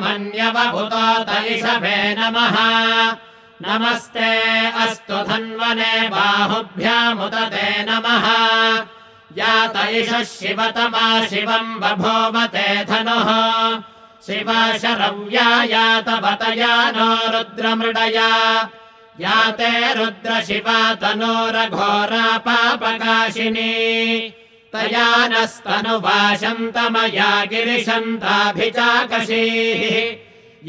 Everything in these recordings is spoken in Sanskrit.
मन्यवभूतोत इषवे नमः नमस्ते अस्तु धन्वने बाहुभ्यामुत ते नमः यात इषः शिवतमा शिवम् बभूवते धनुः शिवा शरव्या यातवतया नो रुद्रमृडया याते रुद्रशिवा तनोरघोरा पापकाशिनी तया नस्तनुवाशन्तमया गिरिशन्ताभिचाकशीः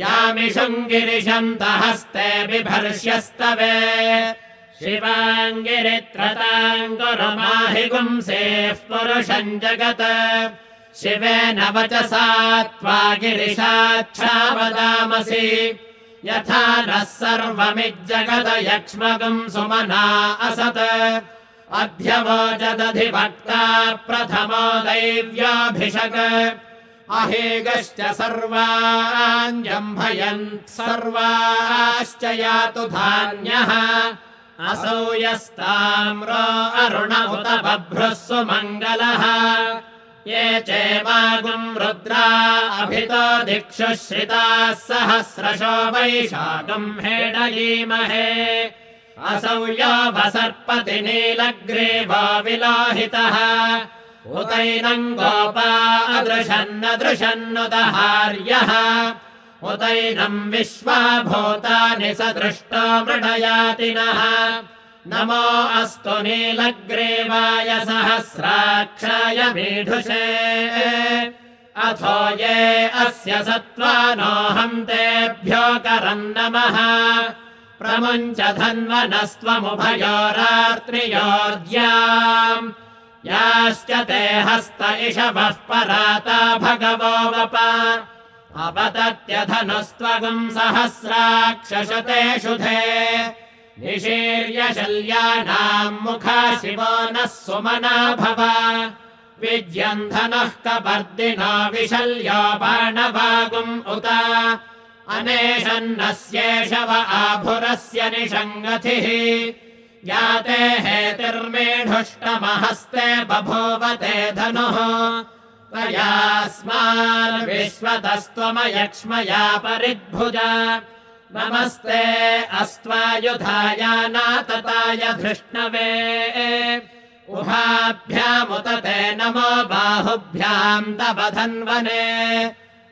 यामिषुम् गिरिशन्तहस्ते बिभर्ष्यस्तवे शिवाङ्गिरित्रताम् कुरु माहि गुंसेः पुरुषम् जगत् शिवेन वचसा त्वा गिरिशाच्छावदामसि यथा नः सर्वमिज्जगद यक्ष्मगुम् सुमना असत् अध्यवोचदधिभक्ता प्रथमो दैव्याभिषक् अहेगश्च सर्वाञ्जम्भयन् सर्वाश्च यातु धान्यः असौ यस्ताम्रो अरुण उत बभ्रुः सुमङ्गलः ये चेमागुम् रुद्रा अभितो दिक्षु श्रिताः सहस्रशो वैशाखम् हेडयीमहे असौ यो वसर्पति नीलग्रीवो विलोहितः उतैनम् गोपा अदृशन्नदृशन्नुदहार्यः उतैनम् विश्वाभूतानि सदृष्टो मृडयातिनः नमो अस्तु नीलग्रीवाय सहस्राक्षाय मीढुषे अथो ये अस्य सत्त्वानोऽहम् तेभ्यो करम् नमः प्रमुञ्च धन्वनस्त्वमुभयोरात्रियोर्ज्याम् याश्च ते हस्त इषवः पराता भगवो वप अपतत्यधनुस्त्वगुम् सहस्राक्षशते शुधे निशीर्य शल्यानाम् मुखा शिवो नः सुमना भव विज्यन्धनः कपर्दिनो विशल्यो बाणवागुम् उत अनेशन्नस्येषव आभुरस्य निषङ्गतिः याते हेतिर्मेढुष्टमहस्ते बभूवते धनुः तयास्मान्विश्वतस्त्वमयक्ष्मया परिद्भुजा नमस्ते अस्त्वायुधाय नातताय धृष्णवे उभाभ्यामुत ते नमो बाहुभ्याम् तव धन्वने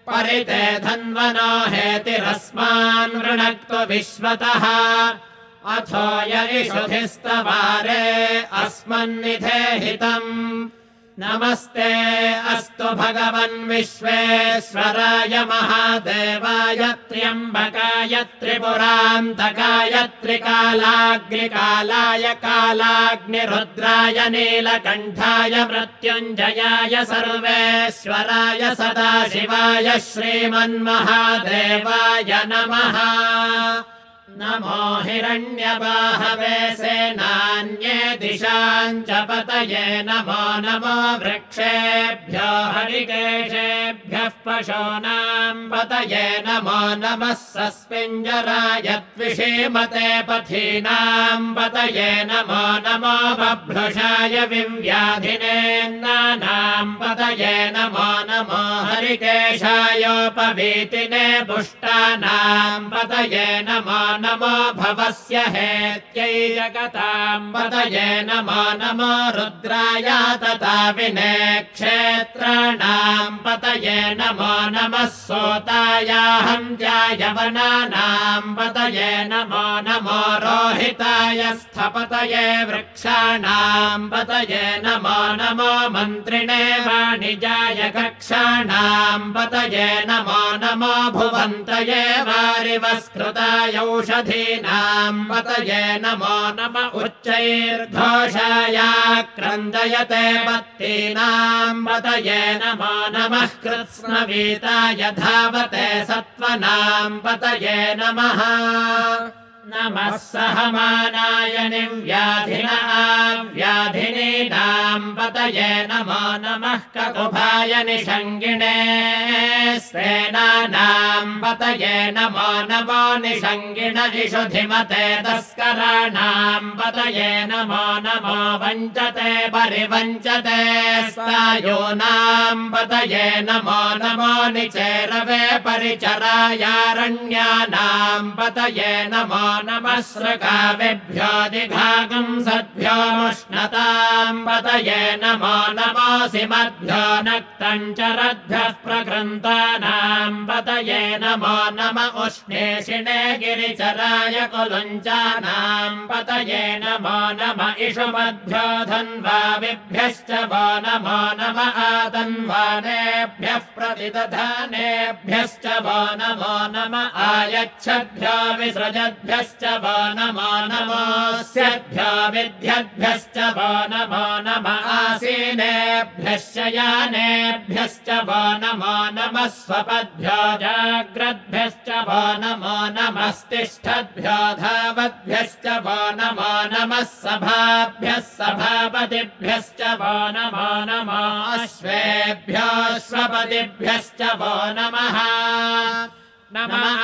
परिते धन्वनो हेतिरस्मान् वृणक्तु विश्वतः अथो य इषुधिस्तवारे अस्मन्निधेहितम् नमस्ते अस्तु भगवन् विश्वेश्वराय महादेवाय त्र्यम्बकाय त्रिपुरान्तकाय त्रिकालाग्निकालाय कालाग्निरुद्राय नीलकण्ठाय मृत्युञ्जयाय सर्वेश्वराय सदाशिवाय श्रीमन्महादेवाय नमः नमो हिरण्यबाहवे सेनान्ये दिशाम् च पतये नमो नमो वृक्षेभ्यो हरिकेशेभ्यः पशूनाम् पतये नमो नमः सस्मिञ्जराय द्विषीमते पथीनाम् पतये नमो नमो बभ्रुषाय विव्याधिनेन्नानाम् पतये नमो नमो हरिकेशायोपवीतिने पुष्टानाम् पतये नमो नमो भवस्य हेत्यै जगताम् पतये नमो नमो रुद्राय तथा विने क्षेत्राणाम् पतये नमो नमः सोतायाहन्त्याय वनानाम् पतये नमो नमो रोहिताय स्थपतये वृक्षाणाम् पतये नमो नमो मन्त्रिणे वाणिजाय कक्षाणाम् पतये नमो नमो भुवन्तये वारिवस्कृताय औषधीनाम् पतये नमो नम उच्चैर्घोषाय क्रन्दयते पत्तीनाम् पतये नमो नमः कृत्स्नवीताय धावते सत्त्वनाम् पतये नमः नमः सहमानायनिं व्याधिनीनां पतये नमो नमः ककुभाय निषङ्गिणे सेनानां पतये नमो नमो निषङ्गिण इषुधिमते तस्कराणां पतये नमो नमो वञ्चते परिवञ्चते स्थायूनां पतये नमो नमो निचेरवे परिचरायारण्यानां पतये नमो नमः सृगावेभ्यो दिघागं सद्भ्यो मुष्णतां पतये नमो नमोऽसि मद्भ्यो नक्तं चरद्भ्यः प्रकृन्तानां पतये नमो नम उष्णेशिने गिरिचराय कुलुञ्चानां पतये नमो नम इषुमद्भ्यो धन्वाविभ्यश्च वो नमो नम आतन्वानेभ्यः प्रतिदधानेभ्यश्च वो नमो नम आयच्छद्भ्यो विसृजद्भ्यश्च वो नमो नमोऽस्यद्भ्यो विद्यद्भ्यश्च वो नमो नम आसीनेभ्यश्च यानेभ्यश्च वो नमो नमः स्वपद्भ्यो जाग्रद्भ्यश्च वो नमो नमस्तिष्ठद्भ्यो धावद्भ्यश्च वो नमो नमः सभाभ्यः सभापतिभ्यश्च वो नमो नमो अश्वेभ्योऽश्वपतिभ्यश्च वो नमः नमः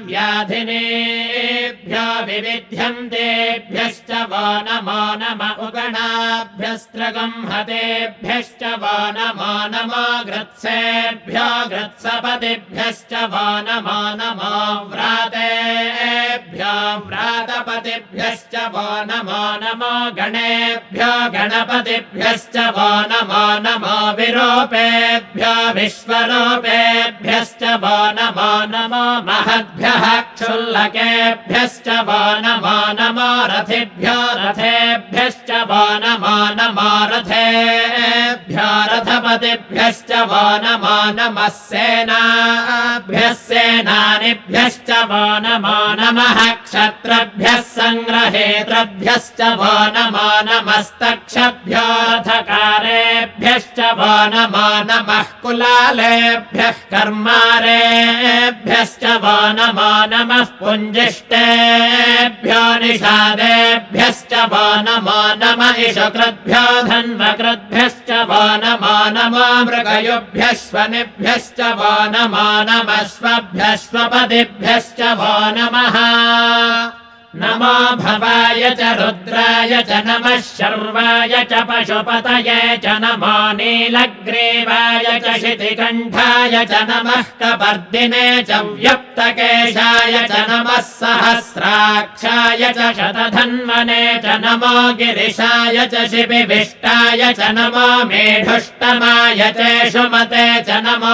व्याधिनेभ्यो विविध्यन्तेभ्यश्च वो नमो नम उगणाभ्यस्त्रगंहतेभ्यश्च वो नमो नमो गृत्सेभ्यो गृत्सपतिभ्यश्च वो नमो नमो व्रातेभ्यो व्रातपतिभ्यश्च वो नमो नमो गणेभ्यो गणपतिभ्यश्च वो नमो नमो विरूपेभ्यो विश्वरूपेभ्यश्च वो नमो नमो महद्भ्यः क्षुल्लकेभ्यश्च वो नमो नमो रथिभ्यो रथेभ्यश्च वो नमो नमो रथेभ्यो रथपतिभ्यश्च वो नमो नमः सेनाभ्यः सेनानिभ्यश्च वो नमो नमः क्षत्रभ्यः संग्रहेतृभ्यश्च वो नमो नमस्तक्षभ्यो रथकारेभ्यश्च वो नमो नमः कुलालेभ्यः कर्मारेभ्यश्च वो नमो नमः पुञ्जिष्टेभ्यो निषादेभ्यश्च वो नमो नम इषुकृद्भ्यो धन्वकृद्भ्यश्च वो नमो नमो मृगयुभ्यश्वनिभ्यश्च वो नमो नमस्वभ्यश्वपतिभ्यश्च वो नमः नमो भवाय च रुद्राय च नमः शर्वाय च पशुपतये च नमो नीलग्रीवाय च शितिकण्ठाय च नमः कपर्दिने च व्यक्तकेशाय च नमः सहस्राक्षाय च शतधन्वने च नमो गिरिशाय च शिपिविष्टाय च नमो मेढुष्टमाय चेषुमते च नमो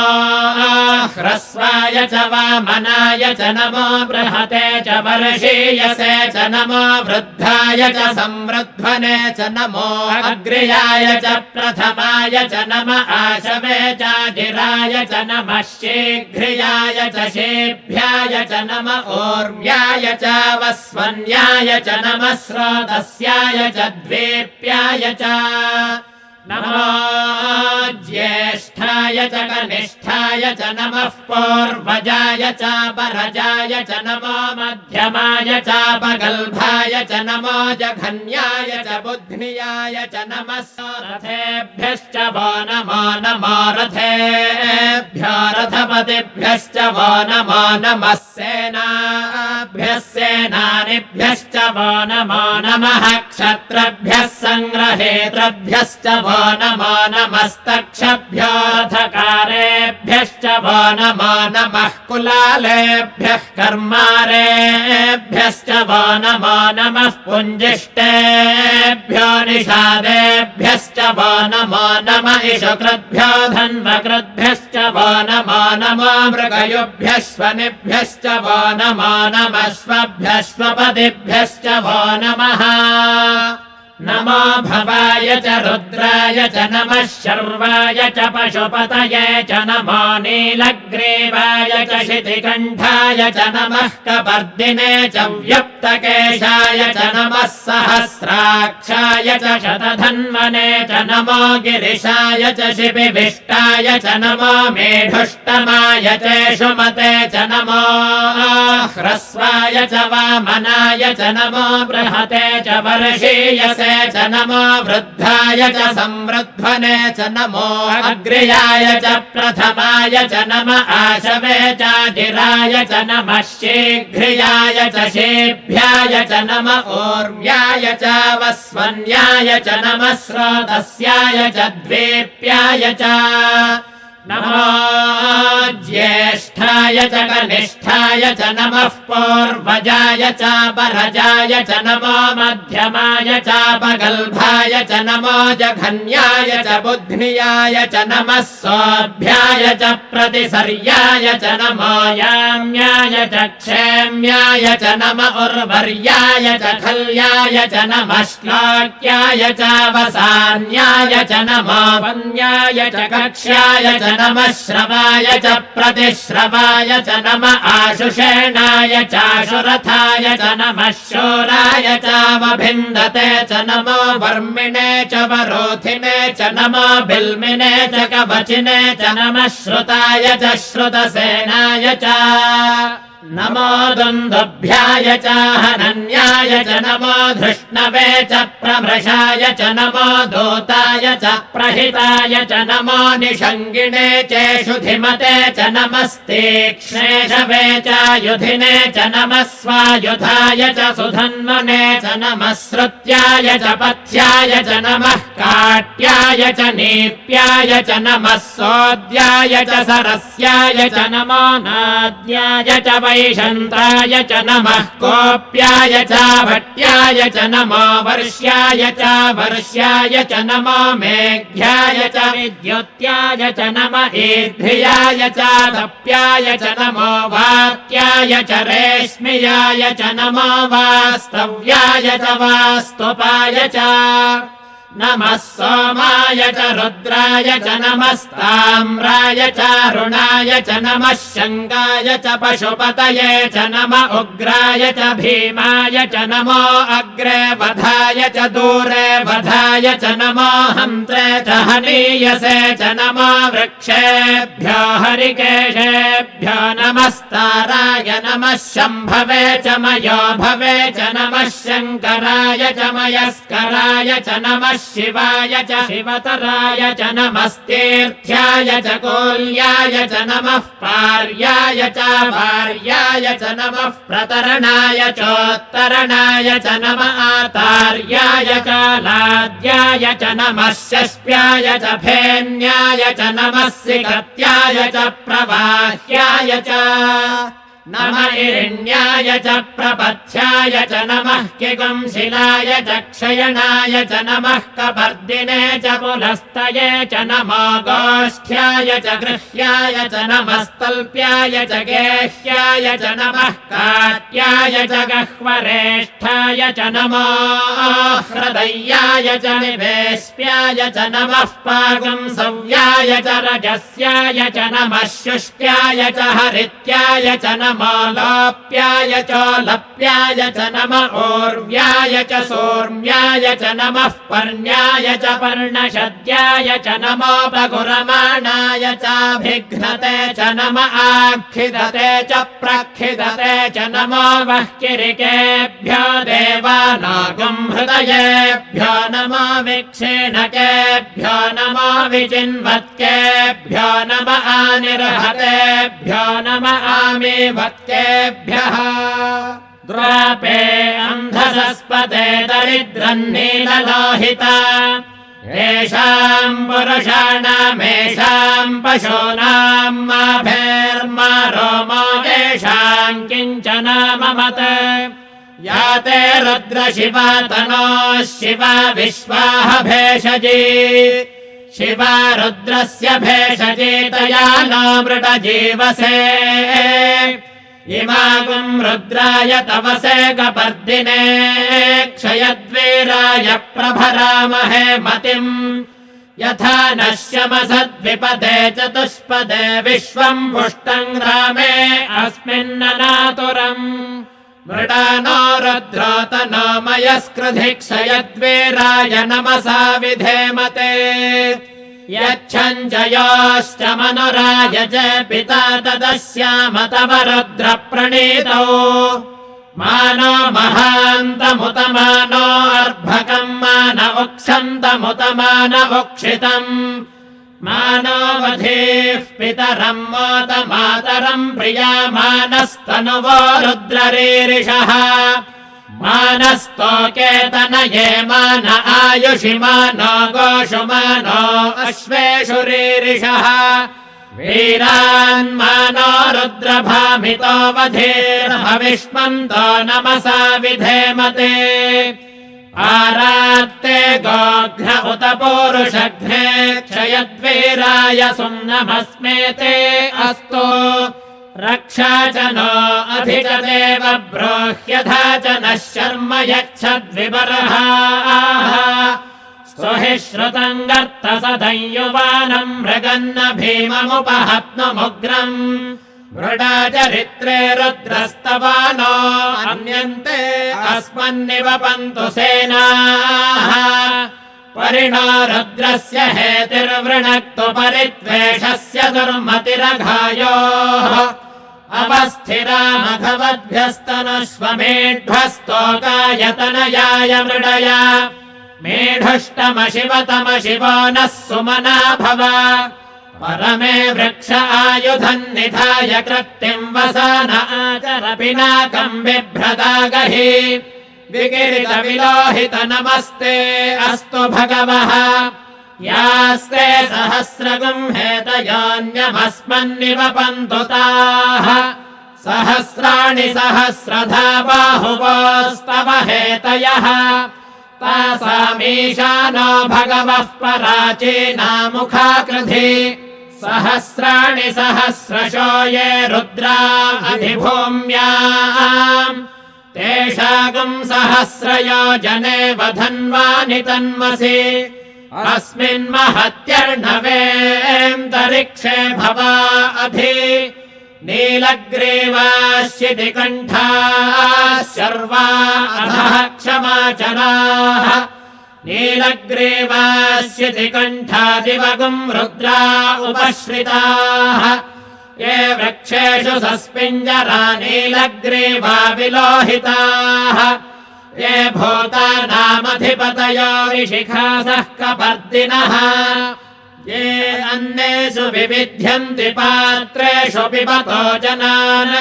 ह्रस्वाय च वामनाय च नमो बृहते च वर्षीयसे च नमो वृद्धाय च संवृध्वने च नमो अग्र्याय च प्रथमाय च नम आशवे चाधिराय च नमः शीघ्रियाय च शेभ्याय च नम ऊर्व्याय च वस्वन्याय च नमः स्रोतस्याय च द्वीप्याय च नमो ज्येष्ठाय च कनिष्ठाय च नमः पूर्वजाय च परजाय च नमो मध्यमाय च पगल्भाय च नमो जघन्याय च बुध्नियाय च नमः रथेभ्यश्च वो नमो नमो रथेभ्यो रथपतिभ्यश्च वो नमो नमः सेनाभ्यः सेनानिभ्यश्च वो नमो नमः क्षत्रभ्यः संग्रहेतृभ्यश्च वो नमो नमस्तक्षभ्यो रथकारेभ्यश्च वो नमो नमः कुलालेभ्यः कर्मारेभ्यश्च वो नमो नमः पुञ्जिष्टेभ्यो निषादेभ्यश्च वो नमो नम इषुकृद्भ्यो धन्वकृद्भ्यश्च वो नमो नमो मृगयुभ्यश्वनिभ्यश्च वो नमो नमस्वभ्यश्वपतिभ्यश्च वो नमः नमो भवाय च रुद्राय च नमः शर्वाय च पशुपतये च नमो नीलग्रीवाय च शितिकण्ठाय च नमः कपर्दिने च व्यप्तकेशाय च नमः सहस्राक्षाय च शतधन्वने च नमो गिरिशाय च शिपिविष्टाय च नमो मेढुष्टमाय चेषुमते च नमो ह्रस्वाय च वामनाय च नमो बृहते च वर्षीयसे च नमो वृद्धाय च संवृध्वने च नमो अग्र्याय च प्रथमाय च नम आशवे चाधिराय च नमः शीघ्रियाय च शेभ्याय च नम ऊर्व्याय च वस्वन्याय च नमः स्रोतस्याय च द्वीप्याय च नमो ज्येष्ठाय च कनिष्ठाय च नमः पूर्वजाय च परजाय च नमो मध्यमाय च पगल्भाय च नमो जघन्याय च बुद्ध्याय च नमः सोऽभ्याय च प्रतिसर्याय च नमो याम्याय च क्षेम्याय च नम उर्वर्याय च खल्याय च नमः श्लोक्याय च वसान्याय च नमो वन्याय च कक्ष्याय च नमः श्रवाय च प्रतिश्रवाय च नम आशुषेणाय चाशुरथाय च नमः शूराय चावभिन्दते च नमो वर्मिणे च वरोधिने च नमो बिल्मिने च कवचिने च नमः श्रुताय च श्रुतसेनाय च नमो दुन्दुभ्याय च हनन्याय च नमो धृष्णवे च प्रमृषाय च नमो दूताय च प्रहिताय च नमो निषङ्गिणे चेषुधिमते च नमस्तीक्ष्णेषवे च युधिने च नमः स्वायुधाय च सुधन्वने च नमः श्रुत्याय च पथ्याय च नमः काट्याय च नीप्याय च नमः सोद्याय च सरस्याय च नमो नाद्याय च वैशन्ताय च नमः कोप्याय च भट्याय च नमो वर्ष्याय च वर्ष्याय च नमो मेघ्याय च विद्युत्याय च नम ईर्ध्याय च तप्याय च नमो वात्याय च रेश्म्याय च नमो वास्तव्याय च वास्तुपाय च नमः सोमाय च रुद्राय च नमस्ताम्राय च रुणाय च नमः शङ्गाय च पशुपतये च नम उग्राय च भीमाय च नमो अग्रे वधाय च दूरे वधाय च नमो हन्त्रे च हनीयसे च नमो वृक्षेभ्यो हरिकेशेभ्यो नमस्ताराय नमः शम्भवे च मयो भवे च नमः शङ्कराय च मयस्कराय च नमः शिवाय च शिवतराय च नमस्तीर्थ्याय च कोल्याय च नमः पार्याय च भार्याय च नमः प्रतरणाय चोत्तरणाय च नम आतार्याय च लाद्याय च नमः शस्प्याय च फेन्याय च नमः सिकत्याय च प्रवाह्याय च नम इरिण्याय च प्रपथ्याय च नमः किगंशिलाय च क्षयणाय च नमः कपर्दिने च पुलस्तये च नमो गोष्ठ्याय च गृह्याय च नमस्तल्प्याय च गेह्याय च नमः काट्याय च गह्वरेष्ठाय च नमो हृदयाय च निवेश्याय च नमः पागंसव्याय च रजस्याय च नमः शुष्क्याय च हरित्याय च नमो लोप्याय चोलप्याय च नम ऊर्व्याय च सोर्म्याय च नमः पर्ण्याय च पर्णशद्याय च नमोपगुरमाणाय चाभिघ्नते च नम आक्षिदते च प्रक्षिदते च नमो वह्किरिकेभ्यो देवानागुंहृदयेभ्यो नमो विक्षीणकेभ्यो नमो विचिन्वत्केभ्यो नम आनिर्हतेभ्यो नम आमीवत्केभ्यः द्रापे अन्धसस्पते दरिद्रन्नीललोहिता येषाम् पुरुषाणामेषाम् पशूनाम् माभेर्मा रोमो येषाम् किञ्चन ममत या ते रुद्रशिवा तनोः शिवा विश्वाह भेषजी शिवा रुद्रस्य भेषजी तया नो मृडजीवसे इमागुम् रुद्राय तवसे कपर्दिने क्षयद्वीराय प्रभरामहे मतिम् यथा नश्यमसद्विपदे चतुष्पदे विश्वम् पुष्टम् रामे अस्मिन्ननातुरम् मृडानो रुद्रोतनो मयस्कृधि क्षयद्वीराय नमसा विधेमते यच्छञ्जयोश्च मनुराय च पिता तदस्याम तव रुद्रप्रणीतौ मानो महान्तमुतमानो अर्भकम् मान उक्षन्तमुतमानवुक्षितम् मानो वधीः पितरम् मोत मातरम् प्रियामानस्तनुवो रुद्ररीरिषः मानस्तोकेतनये मान आयुषि मानो गोषु मानो अश्वेषु रीरिषः वीरान् मानो रुद्रभामितो वधीर्हविष्मन्तो नमसा विधेमते आरात्ते गोघ्न उत पूरुषघ्ने क्षयद्वीराय सुम्नमस्मेते अस्तु रक्षा च नो अधि च देव ब्रोह्यथा च नः शर्म यच्छद्विबर्हाः स्तुहि श्रुतम् गर्तसदंयुवानम् मृगन्न भीममुपहत्नुमुग्रम् मृडाचरित्रे रुद्रस्तवानो अन्यन्ते अस्मन्निवपन्तु सेनाः परिणो रुद्रस्य हेतिर्वृणक्तु परित्वेषस्य दुर्मतिरघायोः अवस्थिरामघवद्भ्यस्तनुष्वमेढ्भस्तोकायतनयाय मृडय मेढुष्टमशिवतमशिवो नः सुमना भव परमे वृक्ष आयुधम् निधाय कृत्तिम् वसान आचर पिनाकम् बिभ्रदागहि विकिरितविलोहित नमस्ते अस्तु भगवः यास्ते सहस्रगुम् हेतयोऽन्यमस्मन्निवपन्तु ताः सहस्राणि सहस्रधा बाहुवोस्तव हेतयः तासामीशानो भगवः पराचीनामुखाकृधि सहस्राणि सहस्रशो ये रुद्रा अधिभूम्याम् तेषागुम् सहस्रयोजने वधन्वानि तन्मसि अस्मिन्महत्यर्णवेऽन्तरिक्षे भवा अधि नीलग्रीवाश्चितिकण्ठाः शर्वा अधः क्षमाचराः नीलग्रीवाश्चितिकण्ठादिवगुम् रुद्रा उपश्रिताः ये वृक्षेषु सस्पिञ्जरा नीलग्रीवा विलोहिताः ये भूतानामधिपतयो विशिखासः कपर्दिनः ये अन्नेषु विविध्यन्ति पात्रेषु पिबतो जनान्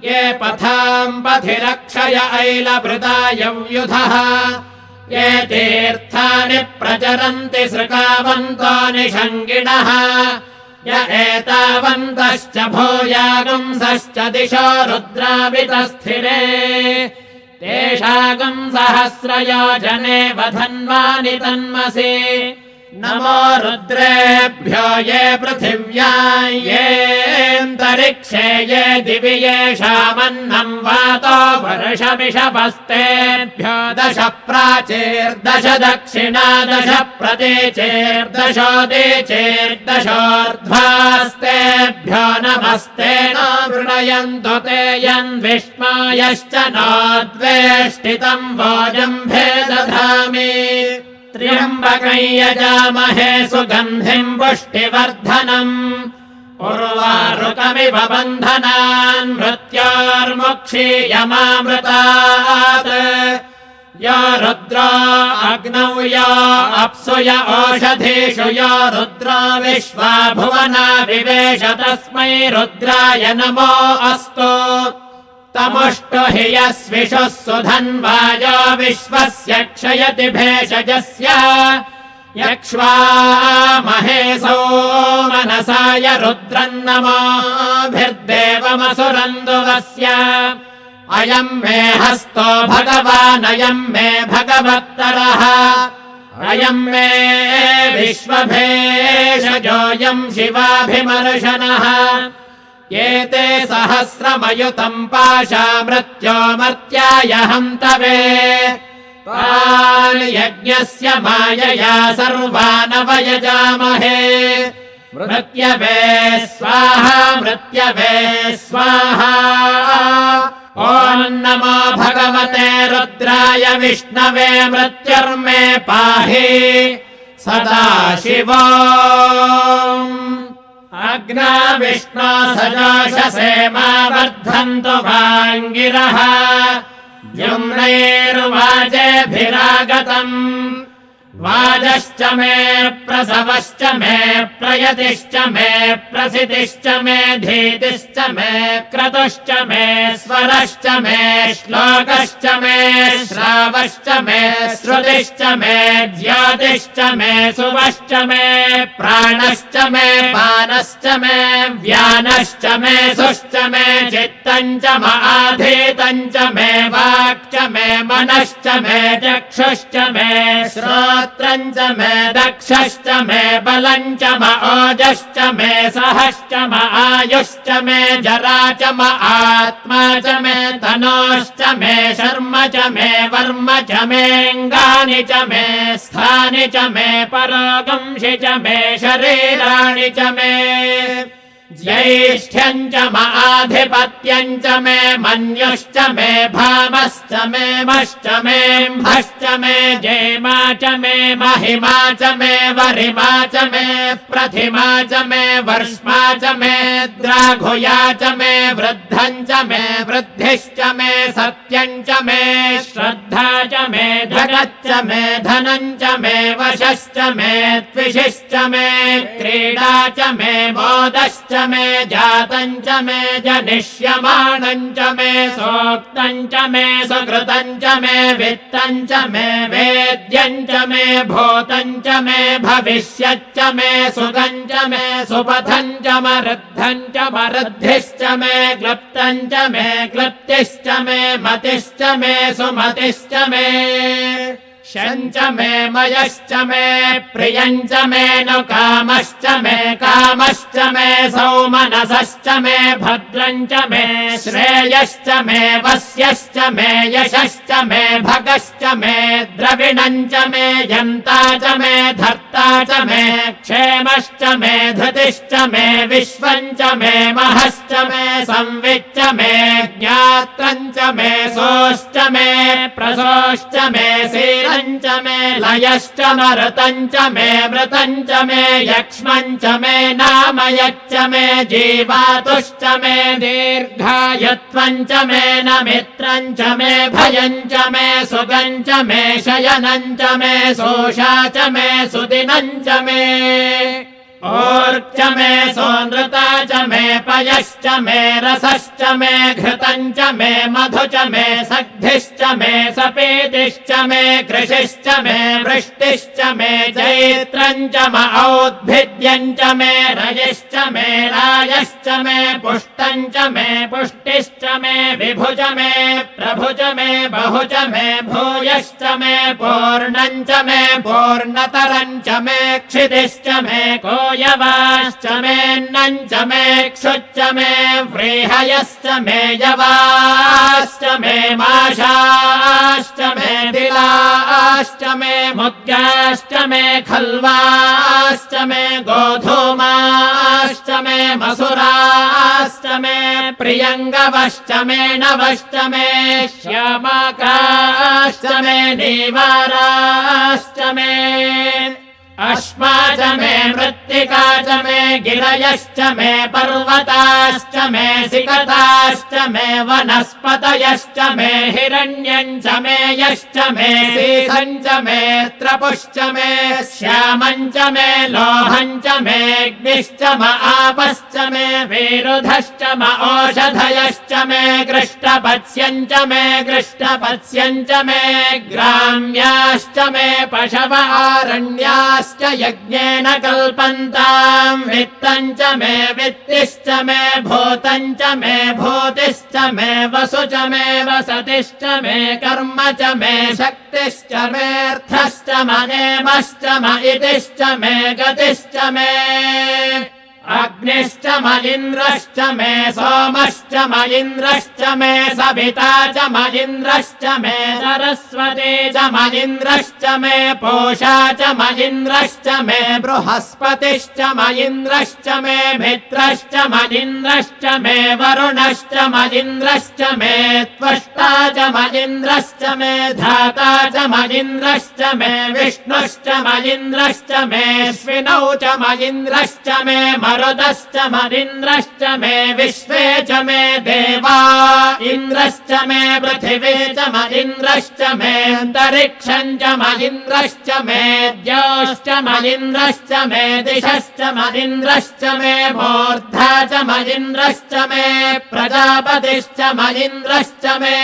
ये पथाम् पथिरक्षय ऐलभृता यव्युधः ये तीर्थानि प्रचरन्ति सृकावन्तो निषङ्गिणः य एतावन्तश्च भूयागुंसश्च दिशो रुद्रावितस्थिरे तेषागुम् सहस्रयोजने वधन्वानि तन्मसि नमो रुद्रेभ्यो ये पृथिव्याम् येऽन्तरिक्षे ये दिवि येषामन्नम् वातो वर्षमिषभस्तेभ्यो दश प्राचीर्दश दक्षिणा दश प्रतीचेर्दशोदीचेर्दशोर्ध्वास्तेभ्यो नमस्ते नो वृणयन्तु ते यन्विष्मायश्च नोद्वेष्टितम् वोजम्भे दधामि त्र्यम्बकम् यजामहे सुगन्धिम् पुष्टिवर्धनम् उर्वारुकमिव बन्धनान् मृत्योर्मुक्षीयमामृतात् यो रुद्रो अग्नौ यो अप्सु य ओषधीषु यो रुद्रो विश्वा भुवना विवेश तस्मै रुद्राय नमो अस्तु तमुष्टु हि यस्विषुः सुधन्वायो विश्वस्य क्षयति भेषजस्य यक्ष्वामहेसो मनसाय रुद्रम् नमोभिर्देवमसुरन्दुवस्य अयम् मे हस्तो भगवानयम् मे भगवत्तरः अयम् मे विश्वभेषजोऽयम् शिवाभिमर्शनः एते सहस्रमयुतम् पाशामृत्योमर्त्याय हन्तवे तान् यज्ञस्य मायया सर्वानवयजामहे मृत्यवे स्वाहा मृत्यवे स्वाहा ॐ नमो भगवते रुद्राय विष्णवे मृत्युर्मे पाहि सदाशिवो अग्ना विष्णो सजोषसे मा वर्धन्तु वाङ्गिरः द्युम्नैर्वाजेभिरागतम् वाजश्च मे प्रसवश्च मे प्रयतिश्च मे प्रसितिश्च मे धीतिश्च मे क्रतुश्च मे स्वरश्च मे श्लोकश्च मे श्रावश्च मे श्रुतिश्च मे ज्योतिश्च मे सुवश्च मे प्राणश्च मे पानश्च मे व्यानश्च मे सुश्च मे चित्तम् च आधीतम् च मे वाक् च मे मनश्च मे चक्षुश्च मे श्रोत्रम् च मे दक्षश्च मे बलम् च ओजश्च मे सहश्च आयुश्च मे जरा च आत्मा च मे तनोश्च मे शर्म च मे वर्म च मेऽङ्गानि च मे स्थानि च मे परोगंसि च मे शरीराणि च मे ज्यैष्ठ्यम् च आधिपत्यम् च मे मन्युश्च मे भामश्च मे मश्च मे म्भश्च मे जयमा च मे महिमा च मे वरिमा च मे प्रथिमा च मे वर्ष्मा च मे द्राघुया च मे वृद्धम् च मे वृद्धिश्च मे सत्यम् च मे श्रद्धा च मे जगच्च मे धनम् च मे वशश्च मे त्विषिश्च मे क्रीडा च मे मोदश्च मे जातम् च मे जनिष्यमाणम् च मे सोक्तम् च मे सुकृतम् च मे वित्तम् च मे वेद्यम् च मे भूतम् च मे भविष्यच्च मे सुगम् च मे सुपथम् च मरुद्धम् च मरुद्धिश्च मे क्लृप्तम् च मे क्लृप्तिश्च मे मतिश्च मे सुमतिश्च मे शम् च मे मयश्च मे प्रियम् च मे नु कामश्च मे कामश्च मे सौमनसश्च मे भद्रम् च मे श्रेयश्च मे वस्यश्च मे यशश्च मे भगश्च मे द्रविणम् च मे यन्ता च मे धर्ता च मे क्षेमश्च मे धृतिश्च मे विश्वम् च मे महश्च मे संविच्च मे ज्ञात्रम् च मे सोश्च मे प्रसोश्च मे सीरम् च मे लयश्च मरुतम् च मे मृतम् च मे यक्ष्मम् च मे नामयच्च मे जीवातुश्च मे दीर्घायुत्वम् च मे नमित्रम् च मे भयम् च मे सुगम् च मे शयनम् च मे सोषा च मे सुदिनम् च मे ऊर्च मे सोनृता च मे पयश्च मे रसश्च मे घृतम् च मे मधु च मे सग्धिश्च मे सपीतिश्च मे कृषिश्च मे वृष्टिश्च मे चैत्रम् च औद्भिद्यम् च मे रयश्च मे रायश्च मे पुष्टम् च मे पुष्टिश्च मे विभुज मे प्रभुज मे बहुज मे भूयश्च मे पूर्णम् च मे पूर्णतरम् च मे क्षितिश्च मे यवाश्च मेऽन्नम् च मे क्षुच्च मे व्रीहयश्च मे यवाश्च मे माशाश्च मे तिलाश्च मे मुद्गाश्च मे खल्वाश्च मे गोधूमाश्च मे मसुराश्च मे प्रियङ्गवश्च मे नवश्च मे श्यामाकाश्च मे नीवाराश्च मे अश्मा च मे मृत्तिका च मे गिरयश्च मे पर्वताश्च मे सिकताश्च मे वनस्पतयश्च मे हिरण्यम् च मे यश्च मे सीसम् च मे त्रपुश्च मे श्यामम् च मे लोहम् च मे अग्निश्च आपश्च मे विरुधश्च ओषधयश्च मे कृष्णपत्स्यम् च मे कृष्णपत्स्यम् च मे ग्राम्याश्च मे पशव आरण्याश्च यज्ञेन कल्पन्ताम् वित्तम् च मे वित्तिश्च मे भूतम् च मे भूतिश्च मे वसु च मे वसतिश्च मे कर्म च मे शक्तिश्च मेऽर्थश्च मनेमश्च म इतिश्च मे गतिश्च मे अग्निश्च मलिन्द्रश्च मे सोमश्च मलिन्द्रश्च मे सविता च मलिन्द्रश्च मे सरस्वती च मलिन्द्रश्च मे पूषा च मलिन्द्रश्च मे बृहस्पतिश्च मलिन्द्रश्च मे मित्रश्च मलिन्द्रश्च मे वरुणश्च मलिन्द्रश्च मे त्वष्टा च मलिन्द्रश्च मे धाता च मलिन्द्रश्च मे विष्णुश्च मलिन्द्रश्च मे श्विनौ च मलिन्द्रश्च मे मरुतश्च मलिन्द्रश्च मे विश्वे च मे देवा इन्द्रश्च मे पृथिवी च मलिन्द्रश्च मे अन्तरिक्षम् च मलिन्द्रश्च मे द्यौश्च मलिन्द्रश्च मे दिशश्च मलिन्द्रश्च मे मूर्धा च मलिन्द्रश्च मे प्रजापतिश्च मलिन्द्रश्च मे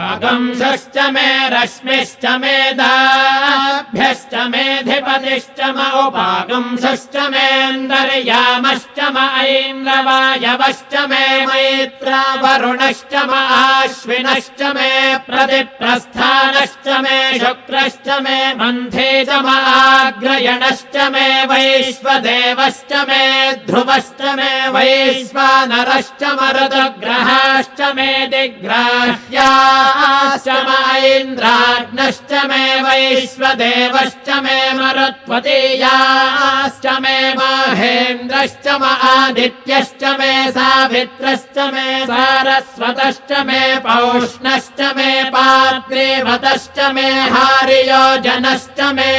अगंसश्च मे रश्मिश्च मे दाभ्यश्च मेऽधिपतिश्च म उपागंसश्च मेऽन्तर्यामश्च म ऐन्द्रवायवश्च मे मैत्रा वरुणश्च म आश्विनश्च मे प्रतिप्रस्थानश्च मे शुक्रश्च मे मन्थे च म आग्रयणश्च मे वैश्वदेवश्च मे ध्रुवश्च मे वैश्वानरश्च मरुतग्रहाश्च मे दिग्राह्या म ऐन्द्राग्नश्च मे वैश्वदेवश्च मे मरुत्वतीयाश्च मे महेन्द्रश्च म आदित्यश्च मे सावित्रश्च मे सारस्वतश्च मे पौष्णश्च मे पाद्रीवतश्च मे हारियोजनश्च मे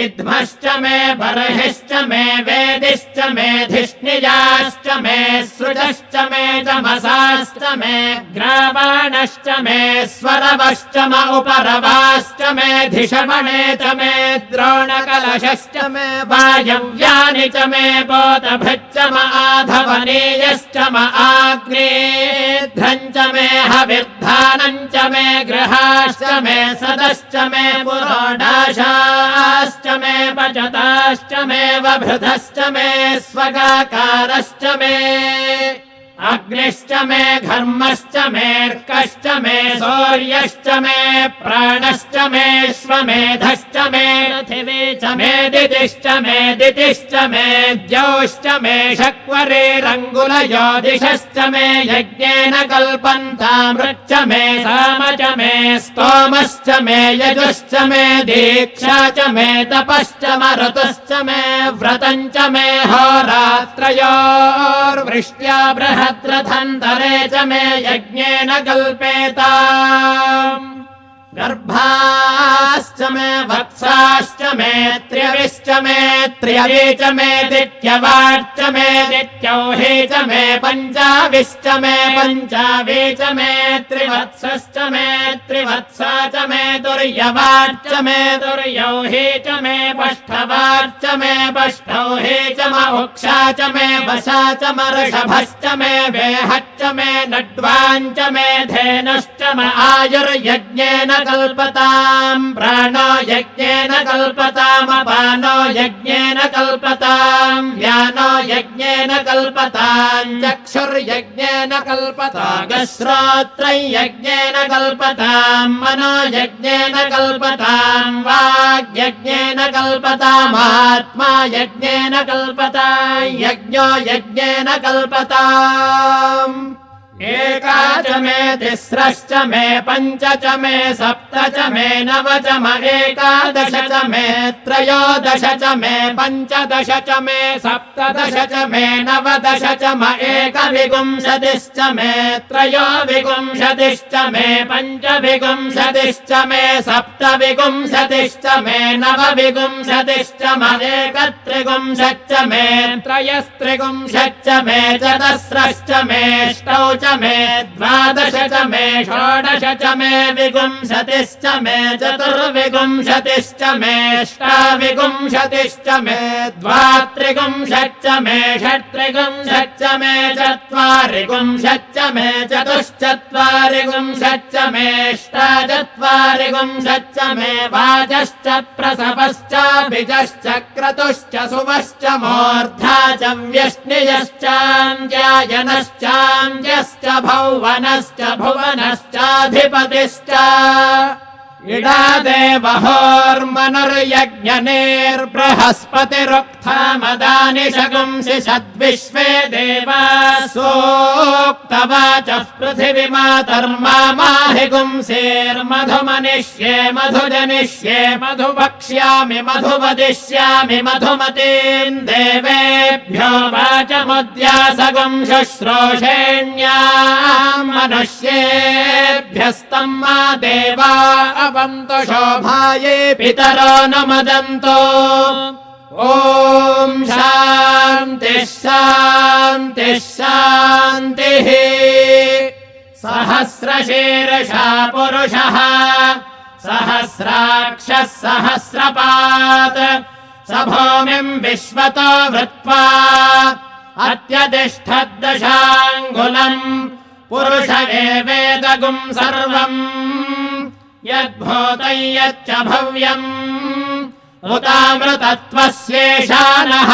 इद्मश्च मे बर्हिश्च मे वेदिश्च मे धिष्णिजाश्च मे सृजश्च मे तमसाश्च मे ग्रावाणश्च मे स्वरवश्च म उपरवाश्च मे धिषमणे च मे द्रोणकलशश्च मे वायव्यानि च मे बोधभृच्च म आधवनीयश्च म आग्नेध्रम् च मे हविर्धानम् च मे गृहाश्च मे सदश्च मे पुरोडाशाश्च मे पचताश्च मे वभृतश्च मे स्वगाकारश्च मे अग्निश्च मे घर्मश्च मेऽर्कश्च मे सूर्यश्च मे प्राणश्च मे श्वमेधश्च मे पृथिवी च मे दितिश्च मे दितिश्च मे द्यौश्च मे शक्वरेरङ्गुलयोदिशश्च मे यज्ञेन कल्पन्तामृच्च मे साम च मे स्तोमश्च मे यजुश्च मे दीक्षा च मे तपश्च मरुतश्च मे व्रतम् च मे होरात्रयोर्वृष्ट्या बृहद्रथन्तरे च मे यज्ञेन कल्पेताम् गर्भाश्च मे वत्साश्च मे त्र्यविश्च मे त्र्यवी च मे दित्यवाच्च मे दित्यौही च मे पञ्चाविश्च मे पञ्चावी च मे त्रिवत्सश्च मे त्रिवत्सा च मे तुर्यवाच्च मे तुर्यौही च मे पष्ठवाच्च मे पष्ठौही च म उक्षा च मे वशा च मर्षभश्च मे वेहच्च मे नड्वाञ्च मे धेनुश्च म आयुर्यज्ञेन कल्पताम् प्राणो यज्ञेन कल्पताम् अपानो यज्ञेन कल्पताम् व्यानो यज्ञेन कल्पताम् चक्षुर्यज्ञेन कल्पताम् श्रोत्रम् यज्ञेन कल्पताम् मनो यज्ञेन कल्पताम् वाग्यज्ञेन कल्पताम् आत्मा यज्ञेन कल्पताम् यज्ञो यज्ञेन कल्पताम् एका च मे तिस्रश्च मे पञ्च च मे सप्त च मे नव च म एकादश च मे त्रयोदश च मे पञ्चदश च मे सप्तदश च मे नवदश च म एकविंशतिश्च मे त्रयोविंशतिश्च मे पञ्चविंशतिश्च मे सप्तविंशतिश्च मे नवविंशतिश्च म एकत्रिंशच्च मे त्रयस्त्रिंशच्च मे चतस्रश्च मे अष्टौ च मे द्वादश च मे षोडश च मे विंशतिश्च मे चतुर्विंशतिश्च मे अष्टाविंशतिश्च मे द्वात्रिंशच्च मे षट्त्रिंशच्च मे चत्वारिंशच्च मे चतुश्चत्वारिंशच्च मे अष्टाचत्वारिंशच्च मे वाजश्च प्रसवश्च बीजश्च क्रतुश्च सुवश्च मूर्धा च व्यष्णियश्चान्द्यायनश्चान्द्यश्च भौवनश्च भुवनश्चाधिपतिश्च इडा देवहोर्मनुर्यज्ञनेर्बृहस्पतिरुक्थामदानि शगुंसि षद्विश्वे देवा सोक्तवाचः पृथिवीमातर्माहि गुंसेर्मधुमनिष्ये मधुजनिष्ये मधु वक्ष्यामि मधु वदिष्यामि मधुमतीम् देवेभ्यो वाचमुद्यासगम् शुश्रूषेण्याम् मनुष्येभ्यस्तम् मा देवा अवन्तु शोभाये पितरो न मदन्तो ॐ शान्तिः शान्तिः शान्तिः सहस्रशीर्षा पुरुषः सहस्राक्षः सहस्रपात् स भूमिम् विश्वतो वृत्वा अत्यतिष्ठद्दशाङ्गुलम् पुरुष एवेदगुम् सर्वम् यद्भूतं यच्च भव्यम् उतामृतत्वस्येषा नः।